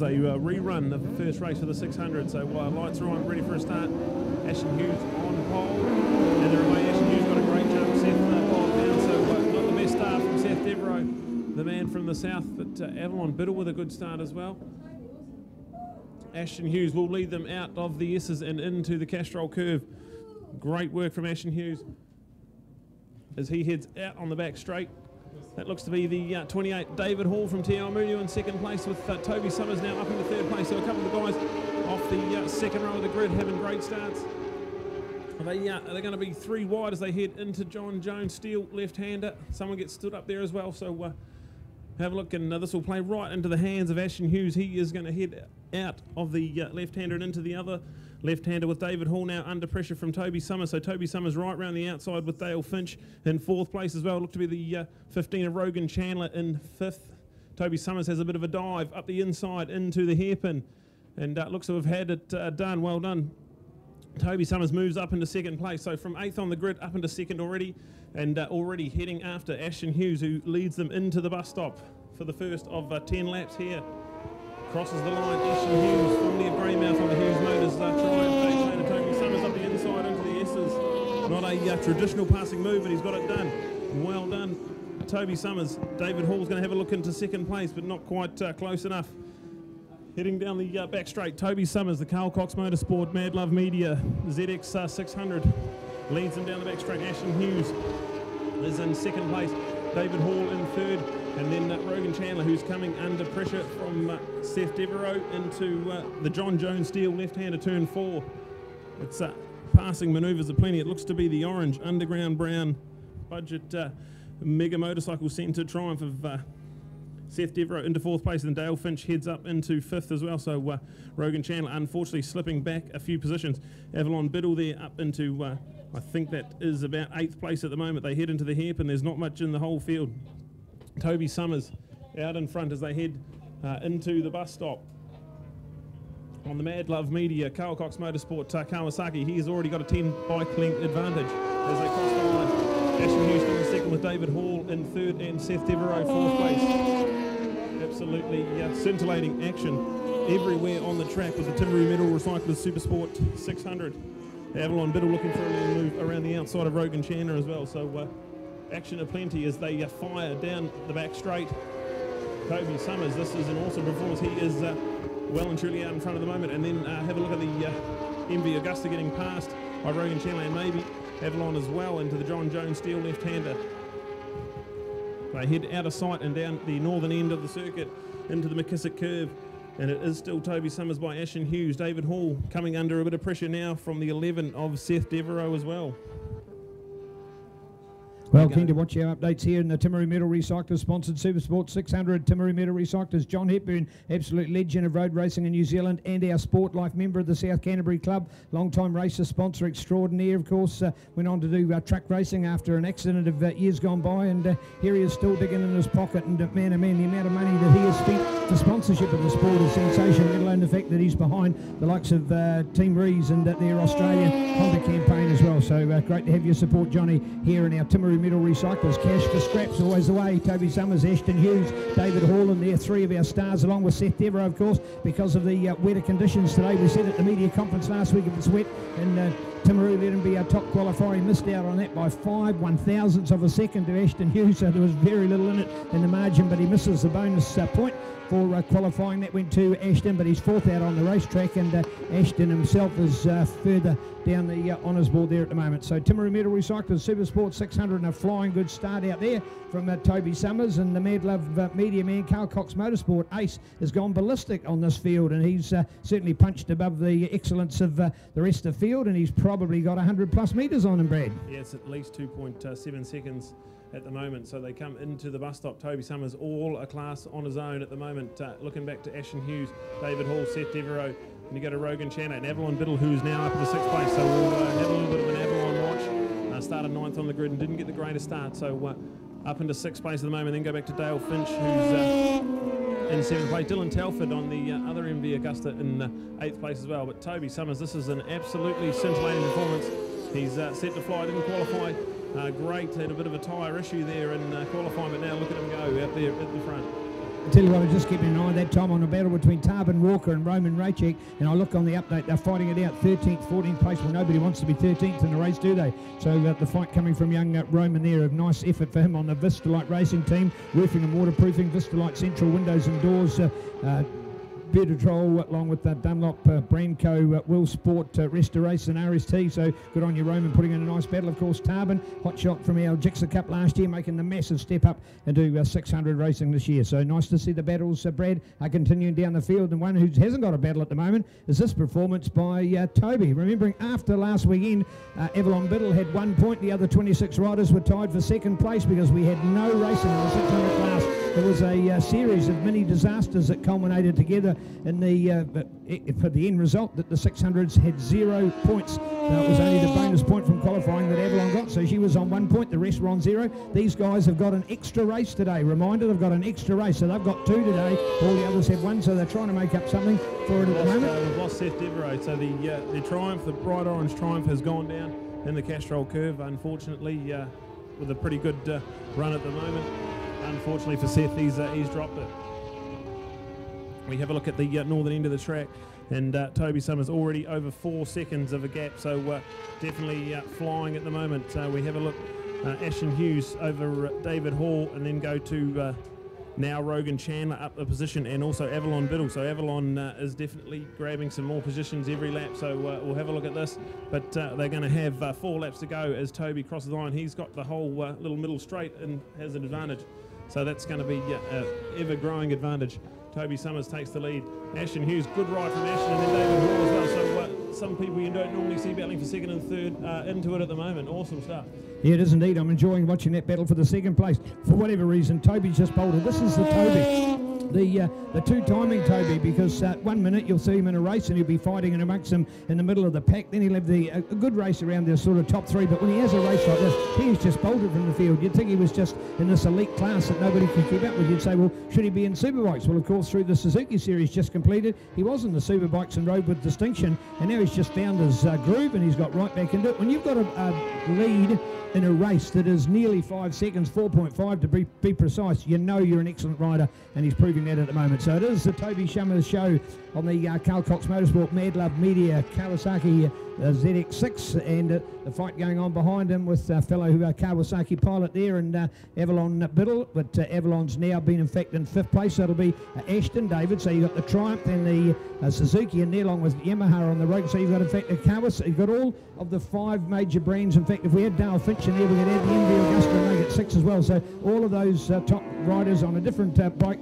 A rerun of the first race for the 600, so lights are on, ready for a start. Ashton Hughes on pole, and they're away. Ashton Hughes got a great jump, Seth bowled down, so not the best start from Seth Devereaux, the man from the south, but Avalon Biddle with a good start as well. Ashton Hughes will lead them out of the S's and into the Castrol curve. Great work from Ashton Hughes as he heads out on the back straight. That looks to be the 28, David Hall from Te Awamutu in second place, with Toby Summers now up into third place. So a couple of the guys off the second row of the grid having great starts. They're going to be three wide as they head into John Jones Steele, left-hander. Someone gets stood up there as well, so have a look, and this will play right into the hands of Ashton Hughes. He is going to head out of the left-hander and into the other left-hander, with David Hall now under pressure from Toby Summers. So Toby Summers right round the outside with Dale Finch in fourth place as well. Look to be the 15 of Rogan Chandler in fifth. Toby Summers has a bit of a dive up the inside into the hairpin, and looks to have had it done. Well done. Toby Summers moves up into second place, so from eighth on the grid up into second already, and already heading after Ashton Hughes, who leads them into the bus stop for the first of 10 laps here. Crosses the line, Ashton Hughes, formerly of Greymouth on the Hughes Motors Triumph. Toby Summers up the inside into the S's. Not a traditional passing move, but he's got it done. Well done, Toby Summers. David Hall's going to have a look into second place, but not quite close enough. Heading down the back straight, Toby Summers, the Carl Cox Motorsport, Mad Love Media, ZX 600, leads them down the back straight. Ashton Hughes is in second place, David Hall in third, and then Rogan Chandler, who's coming under pressure from Seth Devereaux into the John Jones Steele left-hander turn 4. It's passing manoeuvres are plenty. It looks to be the orange underground brown budget mega motorcycle centre Triumph of Seth Devereaux into fourth place, and Dale Finch heads up into fifth as well. So Rogan Chandler unfortunately slipping back a few positions. Avalon Biddle there up into I think that is about eighth place at the moment. They head into the hairpin. There's not much in the whole field. Toby Summers out in front as they head into the bus stop. On the Mad Love Media, Carl Cox Motorsport Kawasaki, he has already got a 10 bike length advantage as they cross the line. Ashton Hughes in second with David Hall in third, and Seth Devereaux fourth place. Absolutely scintillating action everywhere on the track with the Timaru Metal Recyclers Supersport 600. Avalon Biddle looking for a little move around the outside of Rogan Chandler as well. So action aplenty as they fire down the back straight. Toby Summers, this is an awesome performance. He is well and truly out in front at the moment. And then have a look at the MV Augusta getting passed by Rogan Chandler, and maybe Avalon as well into the John Jones Steele left-hander. They head out of sight and down the northern end of the circuit into the McKissick curve. And it is still Toby Summers by Ashton Hughes. David Hall coming under a bit of pressure now from the 11 of Seth Devereaux as well. Well, keen to watch our updates here in the Timaru Metal Recyclers sponsored Supersport 600. Timaru Metal Recyclers, John Hepburn, absolute legend of road racing in New Zealand, and our Sport Life member of the South Canterbury Club, long-time racer, sponsor extraordinaire, of course, went on to do truck racing after an accident of years gone by, and here he is still digging in his pocket, and man, oh man, the amount of money that he has spent for sponsorship of the sport is sensational, let alone the fact that he's behind the likes of Team Rees and their Australian Honda campaign as well. So great to have your support, Johnny, here in our Timaru Metal Recyclers. Cash for scraps always the way. Toby Summers, Ashton Hughes, David Hall, and they're three of our stars, along with Seth Devereaux, of course, because of the wetter conditions today. We said at the media conference last week, if it's wet, and Timaru let him be our top qualifier. He missed out on that by 5/1000ths of a second to Ashton Hughes, so there was very little in it in the margin, but he misses the bonus point for qualifying. That went to Ashton, but he's fourth out on the racetrack, and Ashton himself is further down the honours board there at the moment. So Timaru Metal Recyclers Supersport 600, and a flying good start out there from Toby Summers, and the Mad Love media man Carl Cox Motorsport Ace has gone ballistic on this field, and he's certainly punched above the excellence of the rest of the field, and he's probably got 100 plus metres on him, Brad. Yes, at least 2.7 seconds at the moment. So they come into the bus stop. Toby Summers all a class on his own at the moment. Looking back to Ashton Hughes, David Hall, Seth Devereaux, and you go to Rogan Chandler and Avalon Biddle, who's now up in the sixth place. So we'll have a little bit of an Avalon watch. Started ninth on the grid and didn't get the greatest start. So up into sixth place at the moment. Then go back to Dale Finch, who's in seventh place. Dylan Telford on the other MV Augusta in eighth place as well. But Toby Summers, this is an absolutely scintillating performance. He's set to fly, didn't qualify. Great, had a bit of a tyre issue there in qualifying, but now look at him go out there at the front. I tell you what, I just keep an eye that time on the battle between Tarbin Walker and Roman Rachek, and I look on the update, they're fighting it out 13th, 14th place. Well, nobody wants to be 13th in the race, do they? So the fight coming from young Roman there, a nice effort for him on the Vistalite racing team, roofing and waterproofing, Vistalite central windows and doors, Beautitrol along with Dunlop, Brandco, Will Sport, Restoration, RST. So good on you, Roman, putting in a nice battle. Of course, Tarbin, hot shot from our Jixer Cup last year, making the massive step up into 600 racing this year. So nice to see the battles, Brad, are continuing down the field. And one who hasn't got a battle at the moment is this performance by Toby. Remembering after last weekend, Avalon Biddle had 1 point. The other 26 riders were tied for second place because we had no racing in the 600 class. There was a series of mini disasters that culminated together in the for the end result that the 600s had 0 points. Now, it was only the bonus point from qualifying that Avalon got, so she was on 1 point, the rest were on 0. These guys have got an extra race today. Reminder, they've got an extra race, so they've got 2 today. All the others have 1, so they're trying to make up something for it at the moment. We've lost Seth Devereaux, so the Triumph, the bright orange Triumph, has gone down in the Castrol curve, unfortunately, with a pretty good run at the moment. Unfortunately for Seth, he's dropped it. We have a look at the northern end of the track, and Toby Summers already over 4 seconds of a gap, so definitely flying at the moment. We have a look, Ashton Hughes over David Hall, and then go to now Rogan Chandler up the position, and also Avalon Biddle. So Avalon is definitely grabbing some more positions every lap, so we'll have a look at this. But they're going to have 4 laps to go as Toby crosses the line. He's got the whole little middle straight and has an advantage. So that's going to be an ever-growing advantage. Toby Summers takes the lead. Ashton Hughes, good ride from Ashton, and then David Hall as well. So some people you don't normally see battling for second and third into it at the moment. Awesome stuff. Yeah, it is indeed. I'm enjoying watching that battle for the second place. For whatever reason, Toby's just bolted. This is the Toby. The two timing Toby, because 1 minute you'll see him in a race and he'll be fighting in amongst them in the middle of the pack. Then he'll have a good race around the sort of top 3. But when he has a race like this, he's just bolted from the field. You'd think he was just in this elite class that nobody can keep up with. You'd say, well, should he be in Superbikes? Well, of course, through the Suzuki Series just completed, he was in the Superbikes and rode with distinction. And now he's just found his groove and he's got right back into it. When you've got a lead in a race that is nearly 5 seconds, 4.5 to be precise, you know you're an excellent rider, and he's proving that at the moment. So it is the Toby Summers show on the Carl Cox Motorsport Mad Love Media Kawasaki ZX6, and the fight going on behind him with fellow Kawasaki pilot there, and Avalon Biddle. But Avalon's now been in fact in 5th place, so it'll be Ashton David. So you've got the Triumph and the Suzuki in there along with Yamaha on the road. So you've got in fact a Kawasaki, you've got all of the 5 major brands. In fact, if we had Dale Finch in there, we could add the MV Augusta and make it 6 as well. So all of those top riders on a different bike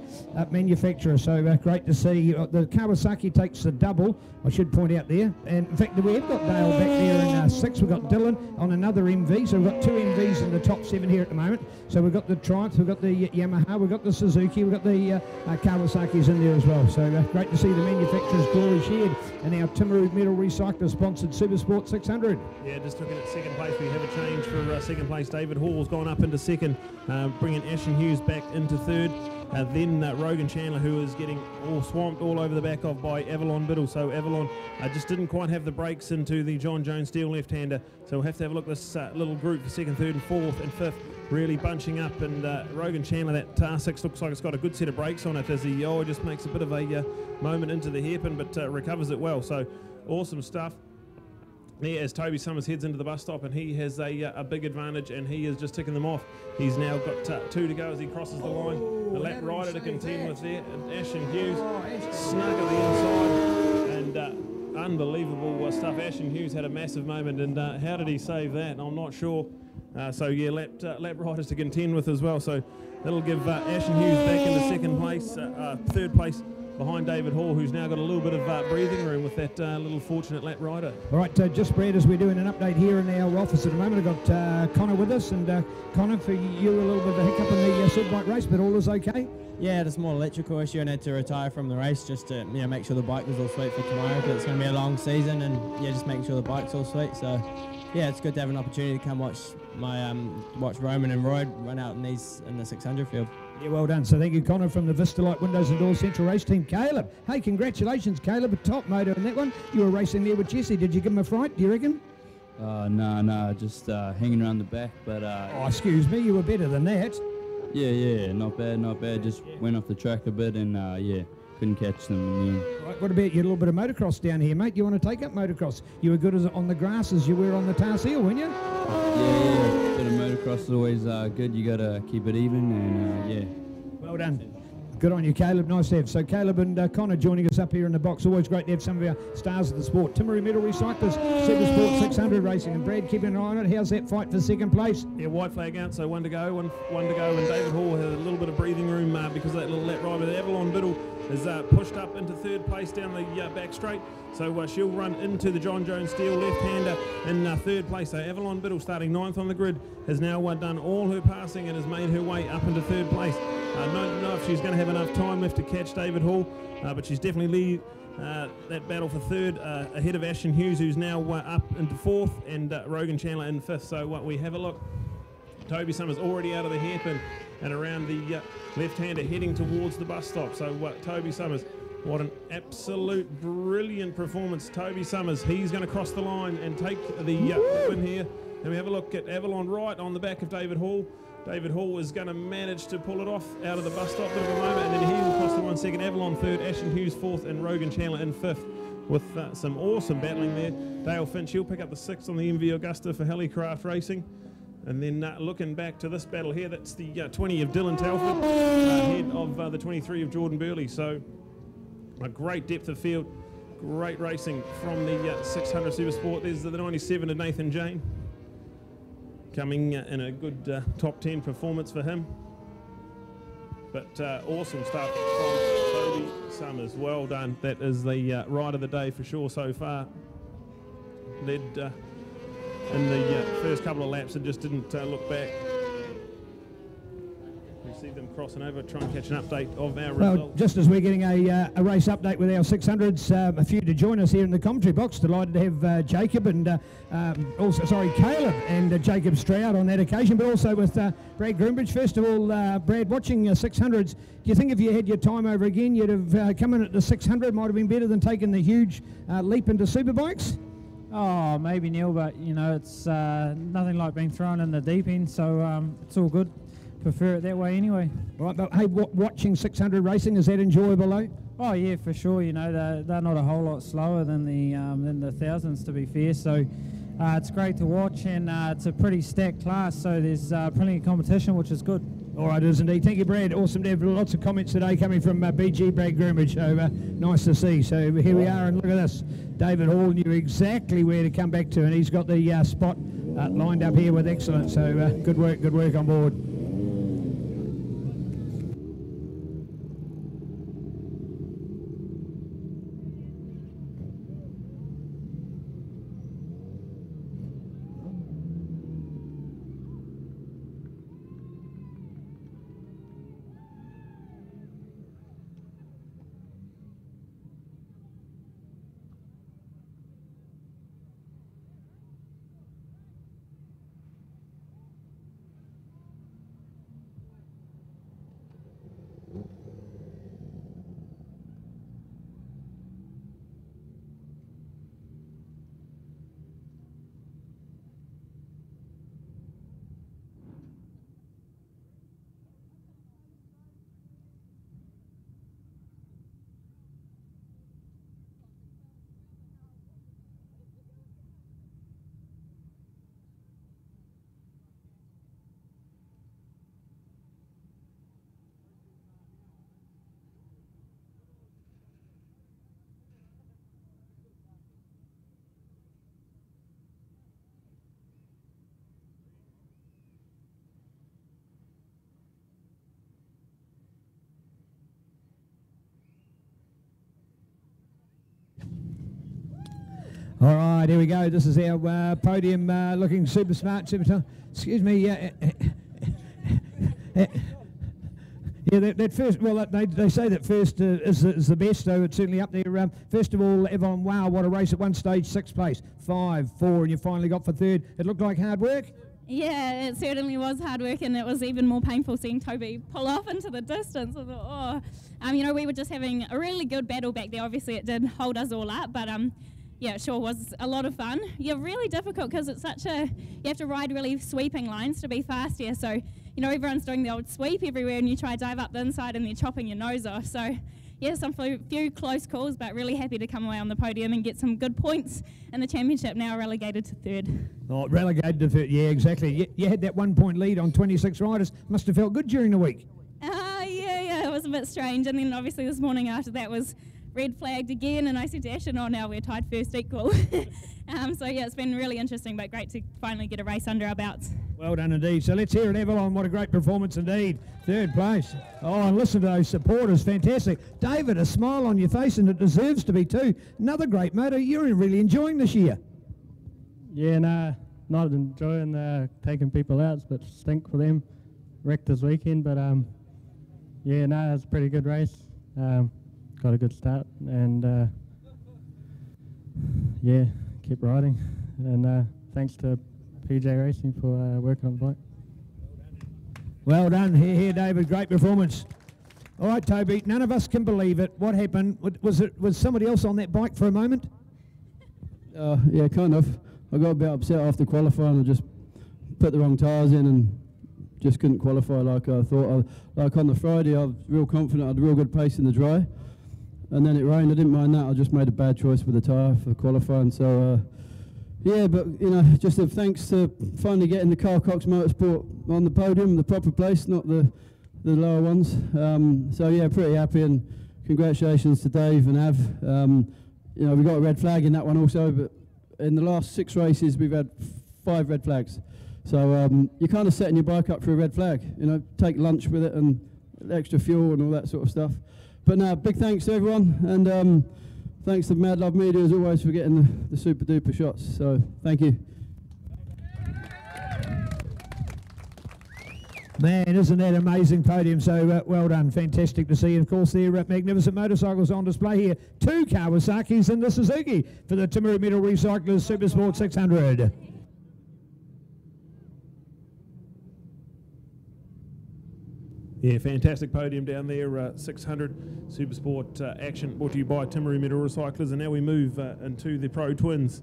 manufacturer. So great to see. The Kawasaki takes the double, I should point out there. And in fact, we have got Dale back there in 6. We've got Dylan on another MV. So we've got 2 MVs in the top 7 here at the moment. So we've got the Triumph, we've got the Yamaha, we've got the Suzuki, we've got the Kawasaki's in there as well. So great to see the manufacturer's glory shared in our Timaru Metal Recycler sponsored Supersport 600. Yeah, just looking at 2nd place, we have a change for 2nd place. David Hall's gone up into 2nd, bringing Ashton Hughes back into 3rd. Then Rogan Chandler, who is getting all swamped all over the back of by Avalon Biddle. So Avalon just didn't quite have the brakes into the John Jones steel left-hander. So we'll have to have a look at this little group for 2nd, 3rd and 4th and 5th, really bunching up. And Rogan Chandler, that TAR6 looks like it's got a good set of brakes on it as he just makes a bit of a moment into the hairpin, but recovers it well. So awesome stuff. There as Toby Summers heads into the bus stop, and he has a big advantage, and he is just ticking them off. He's now got 2 to go as he crosses the line. The lap rider to contend with there, and Ashton Hughes snug at the inside, and unbelievable stuff. Ashton Hughes had a massive moment, and how did he save that? I'm not sure. So yeah, lap riders to contend with as well. So that'll give Ashton Hughes back into 2nd place, 3rd place, behind David Hall, who's now got a little bit of breathing room with that little fortunate lap rider. All right, just Brad, as we're doing an update here in our office at the moment, I've got Connor with us, and Connor, for you a little bit of a hiccup in the Superbike race, but all is okay? Yeah, just a small electrical issue, and had to retire from the race just to make sure the bike was all sweet for tomorrow, because it's going to be a long season, and yeah, just making sure the bike's all sweet. So yeah, it's good to have an opportunity to come watch Roman and Royd run out in the 600 field. Yeah, well done. So thank you, Connor, from the Vistalite Windows and Doors Central Race Team. Caleb, hey, congratulations, Caleb, a top motor in that one. You were racing there with Jesse. Did you give him a fright, do you reckon? No, just hanging around the back, but... oh, excuse me, you were better than that. Yeah, not bad. Just went off the track a bit and, yeah, couldn't catch them in the end. Right, what about you? A little bit of motocross down here, mate? You want to take up motocross? You were good on the grass as you were on the tar seal, weren't you? Yeah, bit of motocross is always good. You got to keep it even and, yeah. Well done. Good on you, Caleb. Nice to have. So Caleb and Connor joining us up here in the box. Always great to have some of our stars of the sport. Timmery Metal Recyclers, Super Sport 600 Racing. And Brad, keeping an eye on it. How's that fight for second place? Yeah, white flag out, so one to go. One to go, and David Hall had a little bit of breathing room because of that little lap ride. But Avalon Biddle is pushed up into third place down the back straight. So she'll run into the John Jones Steel left-hander in third place. So Avalon Biddle, starting 9th on the grid, has now done all her passing and has made her way up into third place. Don't know if she's going to have enough time left to catch David Hall, but she's definitely that battle for third ahead of Ashton Hughes, who's now up into 4th, and Rogan Chandler in 5th. So we have a look. Toby Summers already out of the hairpin and around the left-hander heading towards the bus stop. So Toby Summers, what an absolute brilliant performance. Toby Summers, he's going to cross the line and take the win here. And we have a look at Avalon right on the back of David Hall. David Hall is going to manage to pull it off out of the bus stop at the moment, and then he will cross the line second. Avalon third, Ashton Hughes 4th, and Rogan Chandler in 5th with some awesome battling there. Dale Finch, he'll pick up the 6th on the MV Augusta for Helicraft Racing. And then looking back to this battle here, that's the 20 of Dylan Telford ahead of the 23 of Jordan Burley. So a great depth of field, great racing from the 600 Super Sport. There's the 97 of Nathan Jane, coming in a good top 10 performance for him. But awesome stuff from Toby Summers. Well done. That is the ride of the day for sure so far. Led in the first couple of laps and just didn't look back. We see them crossing over, try and catch an update of our results. Well, just as we're getting a race update with our 600s, a few to join us here in the commentary box. Delighted to have Jacob and Caleb and Jacob Stroud on that occasion, but also with Brad Groombridge. First of all, Brad, watching 600s, do you think if you had your time over again, you'd have come in at the 600, might have been better than taking the huge leap into superbikes? Oh, maybe, Neil, but you know, it's nothing like being thrown in the deep end, so it's all good. Prefer it that way anyway. Right, but hey, watching 600 racing, is that enjoyable, eh? Oh yeah, for sure. You know, they're not a whole lot slower than the thousands, to be fair. So it's great to watch, and it's a pretty stacked class. So there's plenty of competition, which is good. All right, it is indeed. Thank you, Brad. Awesome to have lots of comments today coming from BG Brad Groombridge. So nice to see. So here we are, and look at this. David Hall knew exactly where to come back to, and he's got the spot lined up here with excellence. So good work on board. All right, here we go. This is our podium looking super smart, excuse me. Yeah, that first, well, they say that first is the best, so it's certainly up there. First of all, everyone, wow, what a race at one stage, 6th place, 5, 4, and you finally got for 3rd. It looked like hard work. Yeah, it certainly was hard work, and it was even more painful seeing Toby pull off into the distance. I thought, you know, we were just having a really good battle back there. Obviously, it did hold us all up, but yeah, it sure was a lot of fun. You're really difficult because it's you have to ride really sweeping lines to be fast here. So, you know, everyone's doing the old sweep everywhere and you try to dive up the inside and they're chopping your nose off. So yeah, some few close calls, but really happy to come away on the podium and get some good points in the championship, now relegated to third. Oh, relegated to third, yeah, exactly. You had that 1 point lead on 26 riders. Must have felt good during the week. Yeah, it was a bit strange. And then obviously this morning after that was red flagged again, and I said to Ashton, oh, now we're tied first equal. So yeah, it's been really interesting, but great to finally get a race under our belts. Well done indeed. So let's hear it, Avalon. What a great performance indeed. Third place. Oh, and listen to those supporters. Fantastic. David, a smile on your face, and it deserves to be too. Another great motor. You're really enjoying this year. Yeah, no, not enjoying taking people out, but stink for them. Wrecked this weekend, but yeah, no, it's a pretty good race. Got a good start, and yeah, keep riding. And thanks to PJ Racing for working on the bike. Well done. Here, David. Great performance. All right, Toby, none of us can believe it. What happened? Was somebody else on that bike for a moment? Yeah, kind of. I got a bit upset after qualifying. I just put the wrong tyres in and just couldn't qualify like I thought. Like on the Friday, I was real confident. I had a real good pace in the dry. And then it rained. I didn't mind that. I just made a bad choice with the tyre for qualifying. So, yeah, but, you know, just thanks to finally getting the Carl Cox Motorsport on the podium, the proper place, not the lower ones. So, yeah, pretty happy, and congratulations to Dave and Av. You know, we got a red flag in that one also, but in the last 6 races, we've had 5 red flags. So you're kind of setting your bike up for a red flag. You know, take lunch with it and extra fuel and all that sort of stuff. But no, big thanks to everyone, and thanks to Mad Love Media as always for getting the super duper shots. So thank you. Man, isn't that amazing podium? So well done, fantastic to see. And of course, their magnificent motorcycles on display here. 2 Kawasaki's and the Suzuki for the Timaru Metal Recyclers Supersport 600. Yeah, fantastic podium down there, 600 Supersport action brought to you by Timaru Metal Recyclers. And now we move into the Pro Twins,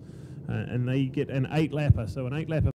and they get an 8-lapper. So an 8-lapper